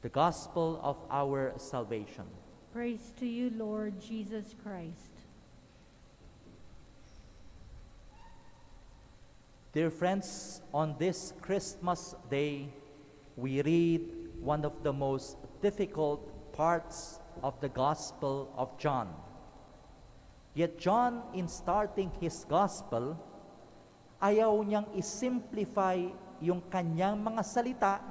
the gospel of our salvation. Praise to you, Lord Jesus Christ. Dear friends, on this Christmas day, we read one of the most difficult parts of the Gospel of John. Yet John, in starting his Gospel, ayaw niyang isimplify yung kanyang mga salita,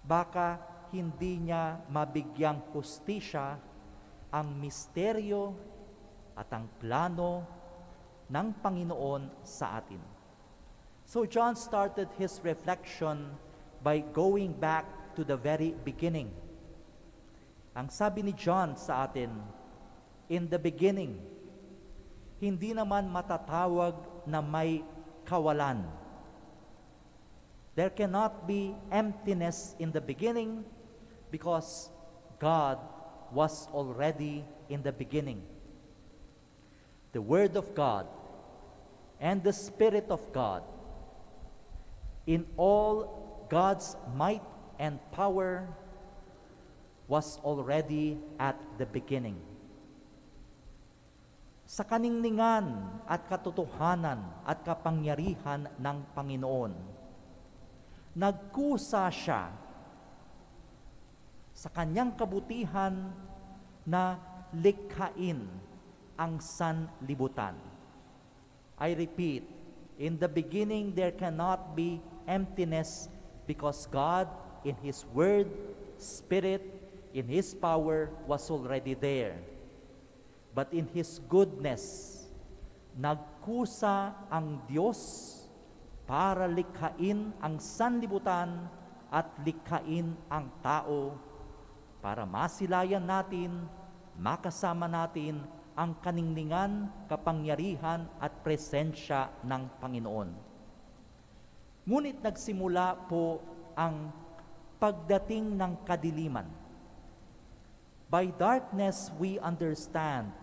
baka hindi niya mabigyang hustisya ang misteryo at ang plano ng Panginoon sa atin. So John started his reflection by going back to the very beginning. Ang sabi ni John sa atin, in the beginning, hindi naman matatawag na may kawalan. There cannot be emptiness in the beginning because God was already in the beginning. The Word of God and the Spirit of God, in all God's might and power, was already at the beginning. Sa kaningningan at katotohanan at kapangyarihan ng Panginoon, nagkusa siya sa kanyang kabutihan na likhain ang sanlibutan. I repeat, in the beginning there cannot be emptiness because God, in His Word, Spirit, in His power, was already there. But in His goodness, nagkusa ang Diyos para likhain ang sanlibutan at likhain ang tao para masilayan natin, makasama natin ang kaningningan, kapangyarihan at presensya ng Panginoon. Ngunit nagsimula po ang pagdating ng kadiliman. By darkness we understand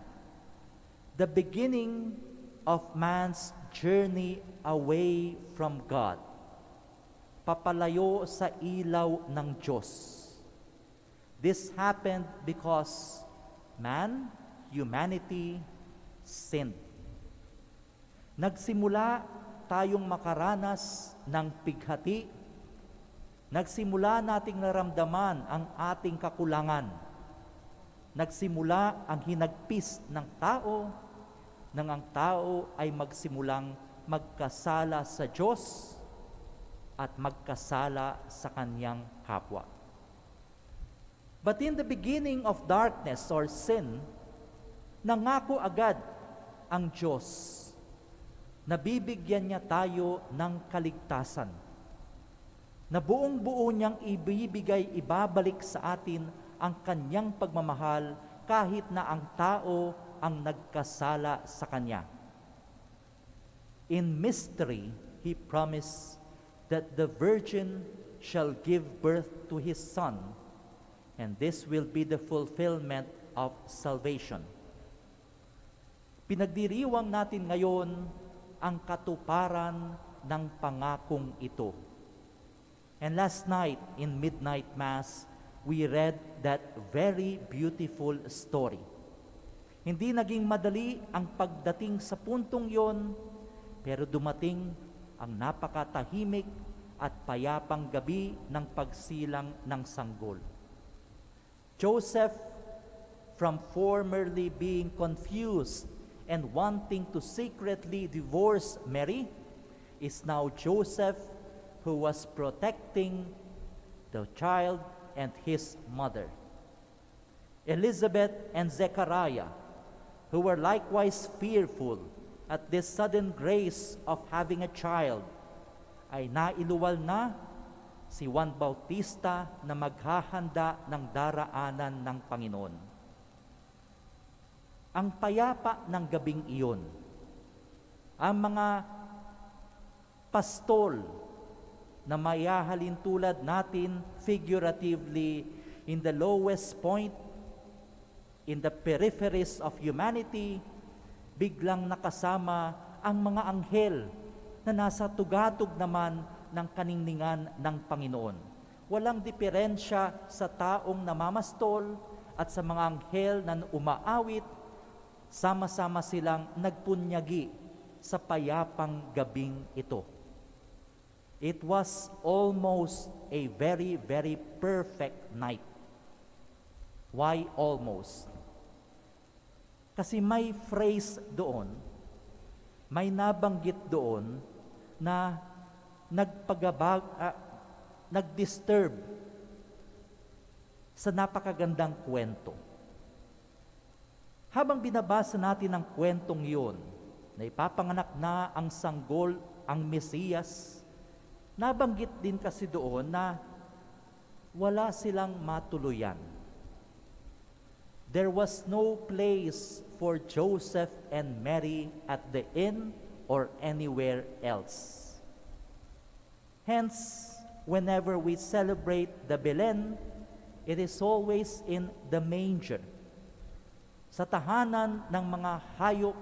the beginning of man's journey away from God, papalayo sa ilaw ng Diyos. This happened because humanity, sinned. Nagsimula tayong makaranas ng pighati. Nagsimula nating naramdaman ang ating kakulangan. Nagsimula ang hinagpis ng tao nang ang tao ay magsimulang magkasala sa Diyos at magkasala sa kanyang kapwa. But in the beginning of darkness or sin, nangako agad ang Diyos na bibigyan niya tayo ng kaligtasan, na buong-buo niyang ibabalik sa atin ang kanyang pagmamahal kahit na ang tao ang nagkasala sa kanya. In mystery, He promised that the virgin shall give birth to His Son, and this will be the fulfillment of salvation. Pinagdiriwang natin ngayon ang katuparan ng pangakong ito. And last night in Midnight Mass, we read that very beautiful story. Hindi naging madali ang pagdating sa puntong yon, pero dumating ang napakatahimik at payapang gabi ng pagsilang ng sanggol. Joseph, from formerly being confused and wanting to secretly divorce Mary, is now Joseph who was protecting the child and his mother. Elizabeth and Zechariah, who were likewise fearful at this sudden grace of having a child, ay nailuwal na si Juan Bautista na maghahanda ng daraanan ng Panginoon. Ang payapa ng gabing iyon, ang mga pastol na mayahalin tulad natin figuratively in the lowest point, in the peripheries of humanity, biglang nakasama ang mga anghel na nasa tugatog naman ng kaningningan ng Panginoon. Walang diferensya sa taong namamastol at sa mga anghel na umaawit, sama-sama silang nagpunyagi sa payapang gabing ito. It was almost a very, very perfect night. Why almost? Kasi may phrase doon, may nabanggit doon na nag-disturb sa napakagandang kwento. Habang binabasa natin ang kwentong iyon, na ipapanganak na ang sanggol, ang Mesiyas, nabanggit din kasi doon na wala silang matuluyan. There was no place for Joseph and Mary at the inn or anywhere else. Hence, whenever we celebrate the Belen, it is always in the manger, sa tahanan ng mga hayop,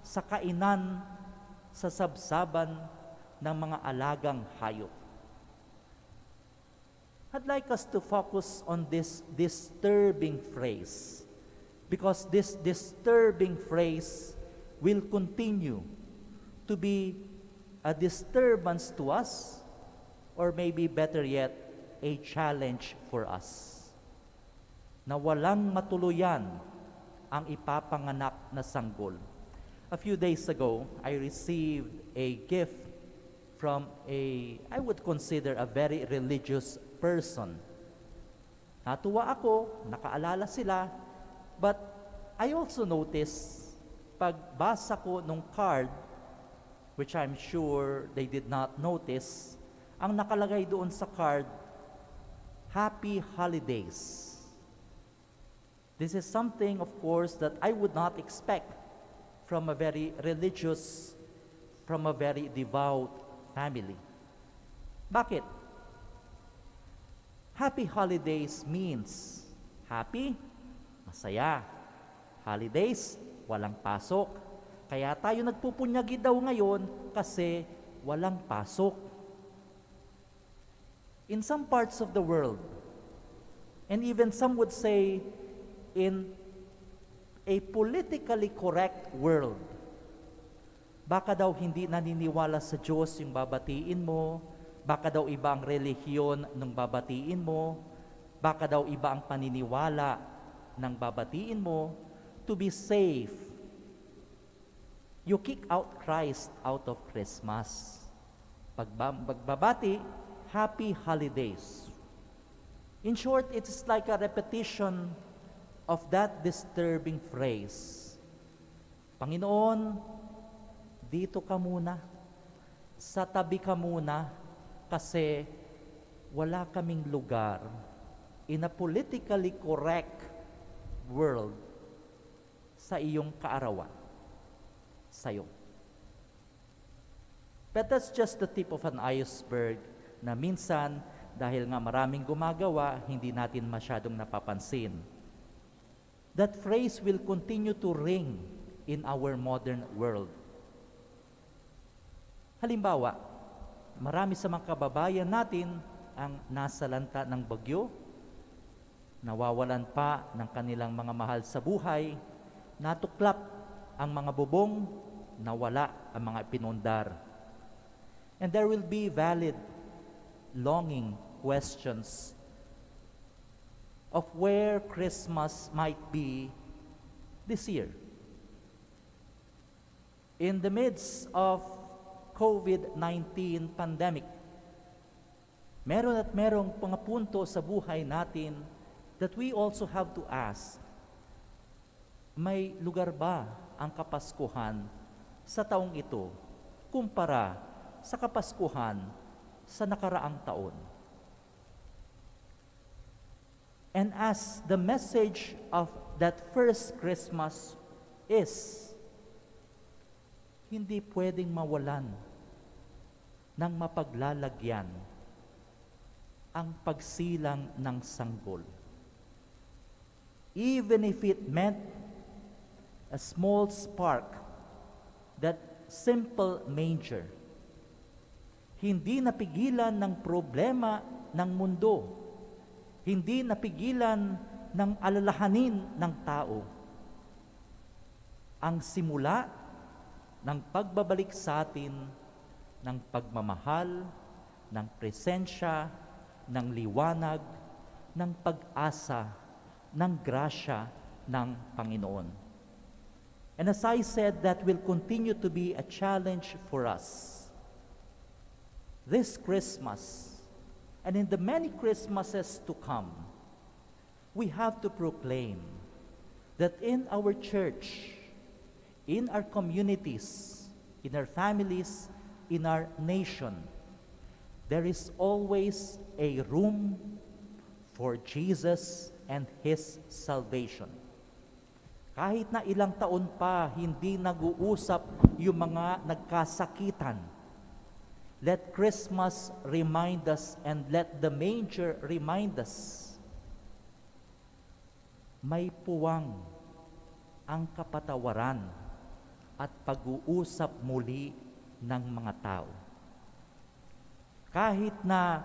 sa kainan, sa sabsaban ng mga alagang hayop. I'd like us to focus on this disturbing phrase, because this disturbing phrase will continue to be a disturbance to us, or maybe better yet, a challenge for us. Na walang matuluyan ang ipapanganak na sanggol. A few days ago, I received a gift from I would consider a very religious person. Natuwa ako, nakaalala sila, but I also noticed, pagbasa ko nung card, which I'm sure they did not notice, ang nakalagay doon sa card, Happy Holidays. This is something, of course, that I would not expect from a very religious, from a very devout family. Bakit? Happy Holidays means happy, masaya. Holidays, walang pasok. Kaya tayo nagpupunyagi daw ngayon kasi walang pasok. In some parts of the world, and even some would say in a politically correct world, baka daw hindi naniniwala sa Diyos yung babatiin mo, baka daw iba ang relihiyon ng babatiin mo, baka daw iba ang paniniwala ng babatiin mo, to be safe, you kick out Christ out of Christmas. Pagbabati, Happy Holidays. In short, it's like a repetition of that disturbing phrase. Panginoon, dito ka muna, sa tabi ka muna, kasi wala kaming lugar in a politically correct world sa iyong kaarawan, sa'yo. But that's just the tip of an iceberg na minsan, dahil nga maraming gumagawa, hindi natin masyadong napapansin. That phrase will continue to ring in our modern world. Halimbawa, marami sa mga kababayan natin ang nasalanta ng bagyo, nawawalan pa ng kanilang mga mahal sa buhay, natuklap ang mga bubong, nawala ang mga pinundar. And there will be valid, longing questions of where Christmas might be this year. In the midst of COVID-19 pandemic, meron at merong mga punto sa buhay natin that we also have to ask, may lugar ba ang Kapaskuhan sa taong ito kumpara sa Kapaskuhan sa nakaraang taon? And as the message of that first Christmas is, hindi pwedeng mawalan ng mapaglalagyan ang pagsilang ng sanggol. Even if it meant a small spark, that simple manger, Hindi napigilan ng problema ng mundo. Hindi napigilan ng alalahanin ng tao. Ang simula ng pagbabalik sa atin ng pagmamahal, ng presensya, ng liwanag, ng pag-asa, ng grasya ng Panginoon. And as I said, that will continue to be a challenge for us. This Christmas, and in the many Christmases to come, we have to proclaim that in our church, in our communities, in our families, in our nation, there is always a room for Jesus and His salvation. Kahit na ilang taon pa, hindi nag-uusap yung mga nagkasakitan. Let Christmas remind us and let the manger remind us. May puwang ang kapatawaran at pag-uusap muli ng mga tao. Kahit na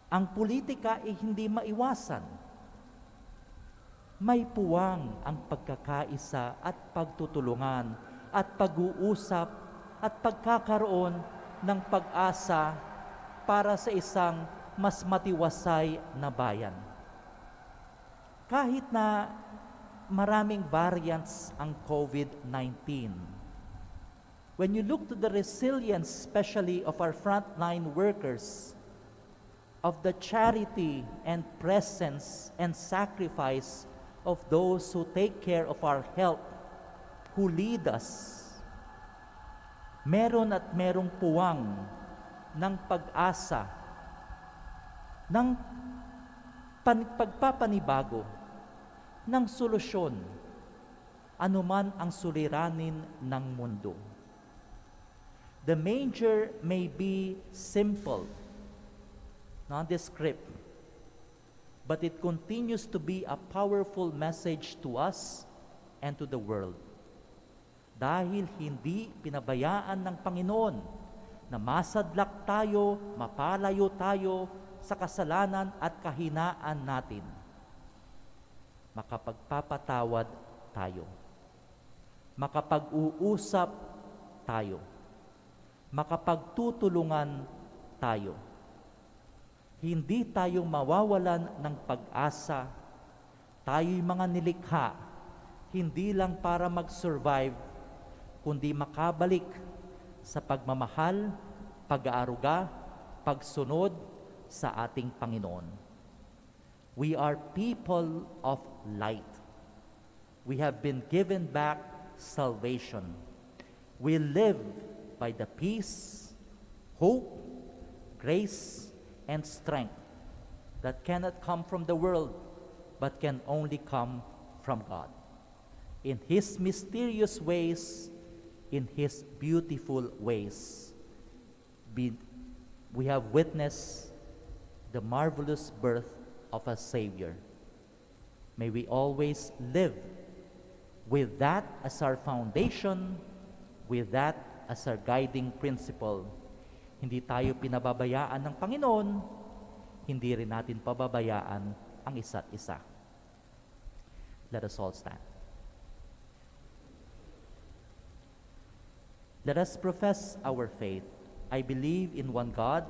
ang politika ay hindi maiwasan, may puwang ang pagkakaisa at pagtutulungan at pag-uusap at pagkakaroon ng pag-asa para sa isang mas matiwasay na bayan. Kahit na maraming variants ang COVID-19, when you look to the resilience, especially of our frontline workers, of the charity and presence and sacrifice of those who take care of our health, who lead us, meron at merong puwang ng pag-asa, ng pagpapanibago, ng solusyon, anuman ang suliranin ng mundo. The manger may be simple, nondescript, but it continues to be a powerful message to us and to the world. Dahil hindi pinabayaan ng Panginoon na masadlak tayo, mapalayo tayo sa kasalanan at kahinaan natin. Makapagpapatawad tayo. Makapag-uusap tayo. Makapagtutulungan tayo. Hindi tayo mawawalan ng pag-asa. Tayo'y mga nilikha, hindi lang para mag-survive, kundi makabalik sa pagmamahal, pag-aaruga, pagsunod sa ating Panginoon. We are people of light. We have been given back salvation. We live by the peace, hope, grace, and strength that cannot come from the world, but can only come from God. In His mysterious ways, in His beautiful ways, we have witnessed the marvelous birth of a Savior. May we always live with that as our foundation, with that as our guiding principle. Hindi tayo pinababayaan ng Panginoon, hindi rin natin pababayaan ang isa't isa. Let us all stand. Let us profess our faith. I believe in one God,